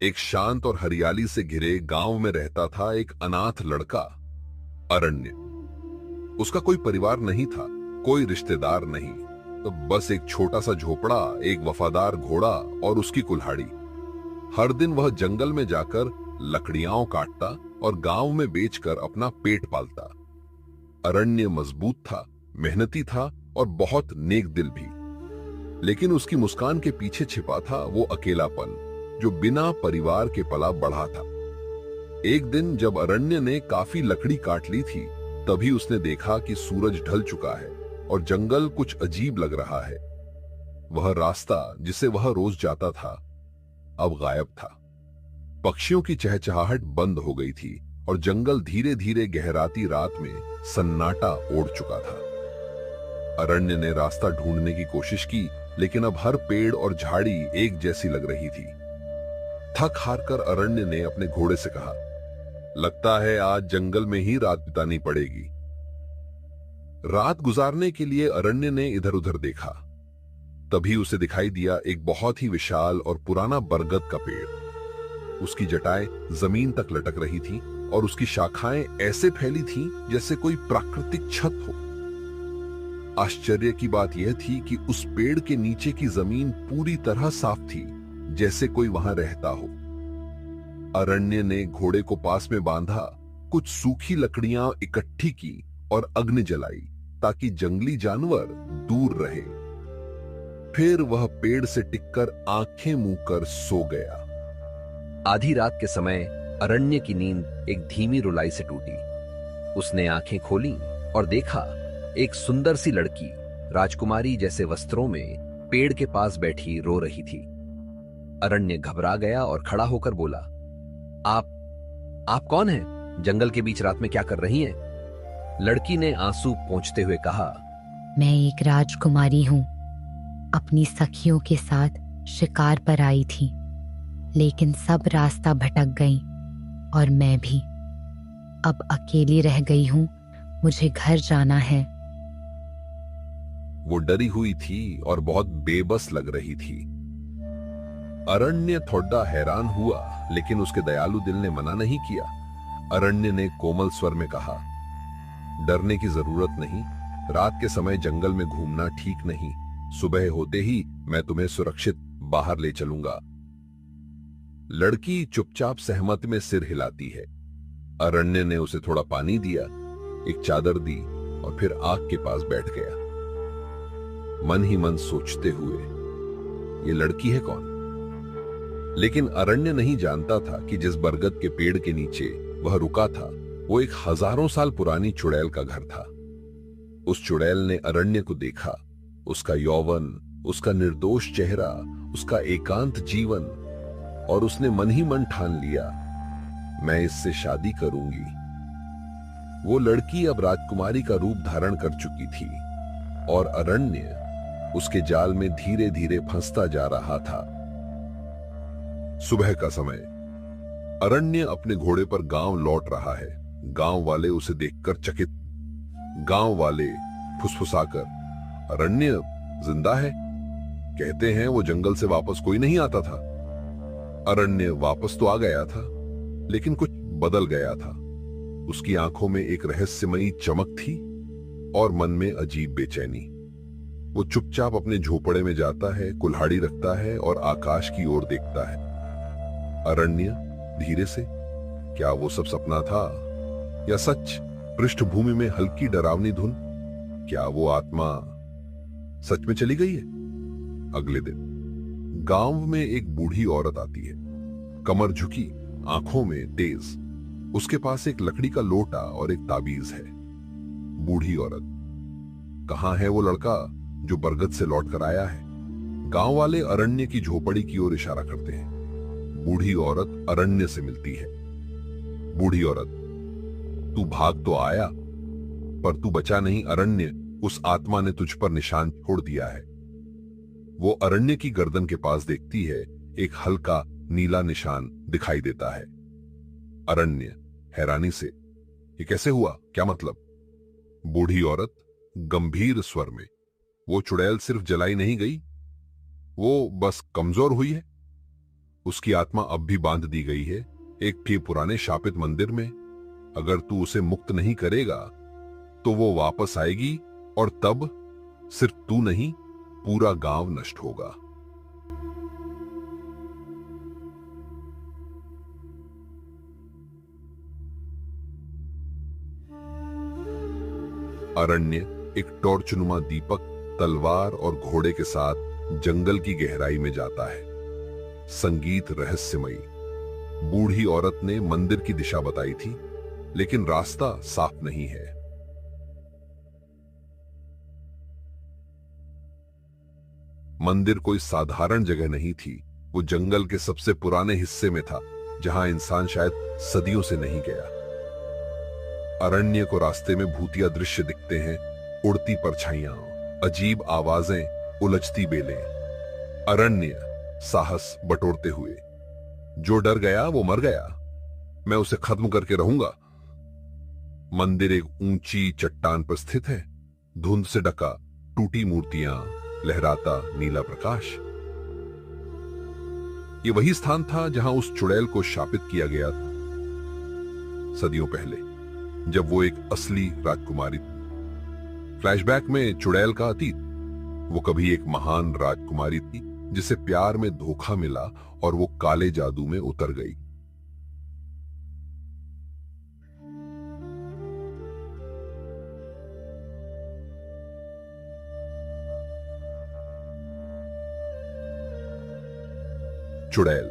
एक शांत और हरियाली से घिरे गांव में रहता था एक अनाथ लड़का, अरण्य। उसका कोई परिवार नहीं था, कोई रिश्तेदार नहीं, तो बस एक छोटा सा झोपड़ा, एक वफादार घोड़ा और उसकी कुल्हाड़ी। हर दिन वह जंगल में जाकर लकड़ियां काटता और गांव में बेचकर अपना पेट पालता। अरण्य मजबूत था, मेहनती था और बहुत नेक दिल भी। लेकिन उसकी मुस्कान के पीछे छिपा था वो अकेलापन जो बिना परिवार के पला बढ़ा था। एक दिन जब अरण्य ने काफी लकड़ी काट ली थी, तभी उसने देखा कि सूरज ढल चुका है और जंगल कुछ अजीब लग रहा है। वह रास्ता जिसे वह रोज जाता था अब गायब था। पक्षियों की चहचहाहट बंद हो गई थी और जंगल धीरे धीरे गहराती रात में सन्नाटा ओढ़ चुका था। अरण्य ने रास्ता ढूंढने की कोशिश की, लेकिन अब हर पेड़ और झाड़ी एक जैसी लग रही थी। थक हारकर अरण्य ने अपने घोड़े से कहा, लगता है आज जंगल में ही रात बितानी पड़ेगी। रात गुजारने के लिए अरण्य ने इधर उधर देखा। तभी उसे दिखाई दिया एक बहुत ही विशाल और पुराना बरगद का पेड़। उसकी जटाएं जमीन तक लटक रही थी और उसकी शाखाएं ऐसे फैली थीं जैसे कोई प्राकृतिक छत हो। आश्चर्य की बात यह थी कि उस पेड़ के नीचे की जमीन पूरी तरह साफ थी, जैसे कोई वहां रहता हो। अरण्य ने घोड़े को पास में बांधा, कुछ सूखी लकड़ियां इकट्ठी की और अग्नि जलाई ताकि जंगली जानवर दूर रहे। फिर वह पेड़ से टिककर आंखें मूंद कर सो गया। आधी रात के समय अरण्य की नींद एक धीमी रुलाई से टूटी। उसने आंखें खोली और देखा एक सुंदर सी लड़की राजकुमारी जैसे वस्त्रों में पेड़ के पास बैठी रो रही थी। अरण्य घबरा गया और खड़ा होकर बोला, आप कौन हैं? जंगल के बीच रात में क्या कर रही हैं? लड़की ने आंसू पोंछते हुए कहा, मैं एक राजकुमारी हूं, अपनी सखियों के साथ शिकार पर आई थी, लेकिन सब रास्ता भटक गईं और मैं भी। अब अकेली रह गई हूं, मुझे घर जाना है। वो डरी हुई थी और बहुत बेबस लग रही थी। अरण्य थोड़ा हैरान हुआ, लेकिन उसके दयालु दिल ने मना नहीं किया। अरण्य ने कोमल स्वर में कहा, डरने की जरूरत नहीं, रात के समय जंगल में घूमना ठीक नहीं। सुबह होते ही मैं तुम्हें सुरक्षित बाहर ले चलूंगा। लड़की चुपचाप सहमति में सिर हिलाती है। अरण्य ने उसे थोड़ा पानी दिया, एक चादर दी और फिर आग के पास बैठ गया, मन ही मन सोचते हुए, ये लड़की है कौन? लेकिन अरण्य नहीं जानता था कि जिस बरगद के पेड़ के नीचे वह रुका था, वो एक हजारों साल पुरानी चुड़ैल का घर था। उस चुड़ैल ने अरण्य को देखा, उसका यौवन, उसका निर्दोष चेहरा, उसका एकांत जीवन, और उसने मन ही मन ठान लिया, मैं इससे शादी करूंगी। वो लड़की अब राजकुमारी का रूप धारण कर चुकी थी और अरण्य उसके जाल में धीरे धीरे फंसता जा रहा था। सुबह का समय, अरण्य अपने घोड़े पर गांव लौट रहा है। गांव वाले उसे देखकर चकित। गांव वाले फुसफुसाकर, अरण्य जिंदा है? कहते हैं वो जंगल से वापस कोई नहीं आता था। अरण्य वापस तो आ गया था, लेकिन कुछ बदल गया था। उसकी आंखों में एक रहस्यमयी चमक थी और मन में अजीब बेचैनी। वो चुपचाप अपने झोपड़े में जाता है, कुल्हाड़ी रखता है और आकाश की ओर देखता है। अरण्य धीरे से, क्या वो सब सपना था या सच? पृष्ठभूमि में हल्की डरावनी धुन, क्या वो आत्मा सच में चली गई है? अगले दिन गांव में एक बूढ़ी औरत आती है, कमर झुकी, आंखों में तेज। उसके पास एक लकड़ी का लोटा और एक ताबीज है। बूढ़ी औरत, कहां है वो लड़का जो बरगद से लौट कर आया है? गांव वाले अरण्य की झोपड़ी की ओर इशारा करते हैं। बूढ़ी औरत अरण्य से मिलती है। बूढ़ी औरत, तू भाग तो आया, पर तू बचा नहीं अरण्य, उस आत्मा ने तुझ पर निशान छोड़ दिया है। वो अरण्य की गर्दन के पास देखती है, एक हल्का नीला निशान दिखाई देता है। अरण्य हैरानी से, ये कैसे हुआ, क्या मतलब? बूढ़ी औरत गंभीर स्वर में, वो चुड़ैल सिर्फ जलाई नहीं गई, वो बस कमजोर हुई है। उसकी आत्मा अब भी बांध दी गई है एक भी पुराने शापित मंदिर में। अगर तू उसे मुक्त नहीं करेगा तो वो वापस आएगी और तब सिर्फ तू नहीं, पूरा गांव नष्ट होगा। अरण्य एक टॉर्चनुमा दीपक, तलवार और घोड़े के साथ जंगल की गहराई में जाता है। संगीत रहस्यमयी। बूढ़ी औरत ने मंदिर की दिशा बताई थी, लेकिन रास्ता साफ नहीं है। मंदिर कोई साधारण जगह नहीं थी, वो जंगल के सबसे पुराने हिस्से में था, जहां इंसान शायद सदियों से नहीं गया। अरण्य को रास्ते में भूतिया दृश्य दिखते हैं, उड़ती परछाइयां, अजीब आवाजें, उलझती बेलें। अरण्य साहस बटोरते हुए, जो डर गया वो मर गया, मैं उसे खत्म करके रहूंगा। मंदिर एक ऊंची चट्टान पर स्थित है, धुंध से ढका, टूटी मूर्तियां, लहराता नीला प्रकाश। ये वही स्थान था जहां उस चुड़ैल को शापित किया गया था, सदियों पहले, जब वो एक असली राजकुमारी थी। फ्लैशबैक में चुड़ैल का अतीत, वो कभी एक महान राजकुमारी थी जिसे प्यार में धोखा मिला और वो काले जादू में उतर गई। चुड़ैल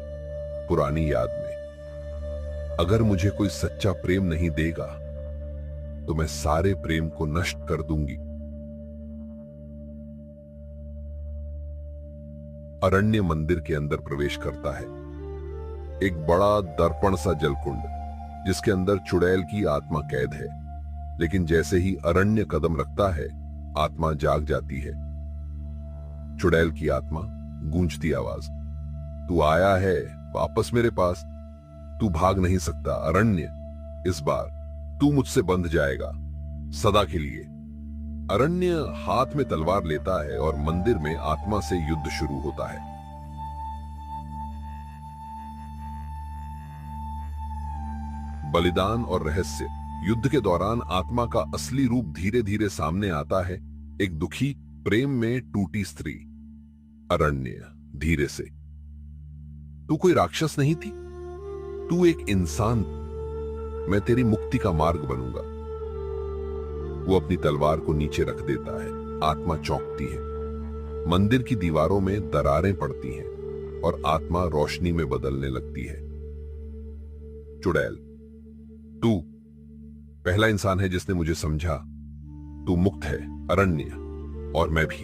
पुरानी याद में, अगर मुझे कोई सच्चा प्रेम नहीं देगा तो मैं सारे प्रेम को नष्ट कर दूंगी। अरण्य मंदिर के अंदर प्रवेश करता है, एक बड़ा दर्पण सा जलकुंड, जिसके अंदर चुड़ैल की आत्मा कैद है। लेकिन जैसे ही अरण्य कदम रखता है, आत्मा जाग जाती है। चुड़ैल की आत्मा, गूंजती आवाज, तू आया है वापस मेरे पास, तू भाग नहीं सकता अरण्य, इस बार तू मुझसे बंध जाएगा सदा के लिए। अरण्य हाथ में तलवार लेता है और मंदिर में आत्मा से युद्ध शुरू होता है। बलिदान और रहस्य। युद्ध के दौरान आत्मा का असली रूप धीरे धीरे सामने आता है, एक दुखी, प्रेम में टूटी स्त्री। अरण्य धीरे से, तू कोई राक्षस नहीं थी, तू एक इंसान, मैं तेरी मुक्ति का मार्ग बनूंगा। वो अपनी तलवार को नीचे रख देता है, आत्मा चौंकती है। मंदिर की दीवारों में दरारें पड़ती हैं और आत्मा रोशनी में बदलने लगती है। चुड़ैल, तू पहला इंसान है जिसने मुझे समझा, तू मुक्त है अरण्य, और मैं भी।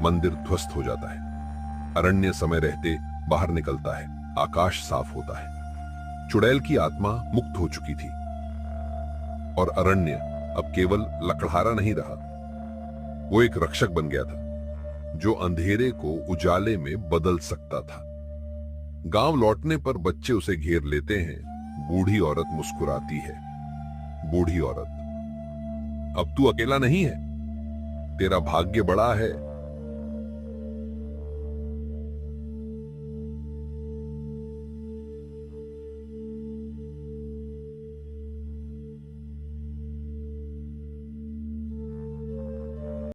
मंदिर ध्वस्त हो जाता है, अरण्य समय रहते बाहर निकलता है, आकाश साफ होता है। चुड़ैल की आत्मा मुक्त हो चुकी थी और अरण्य अब केवल लकड़हारा नहीं रहा, वो एक रक्षक बन गया था, जो अंधेरे को उजाले में बदल सकता था। गांव लौटने पर बच्चे उसे घेर लेते हैं। बूढ़ी औरत मुस्कुराती है। बूढ़ी औरत, अब तू अकेला नहीं है, तेरा भाग्य बड़ा है।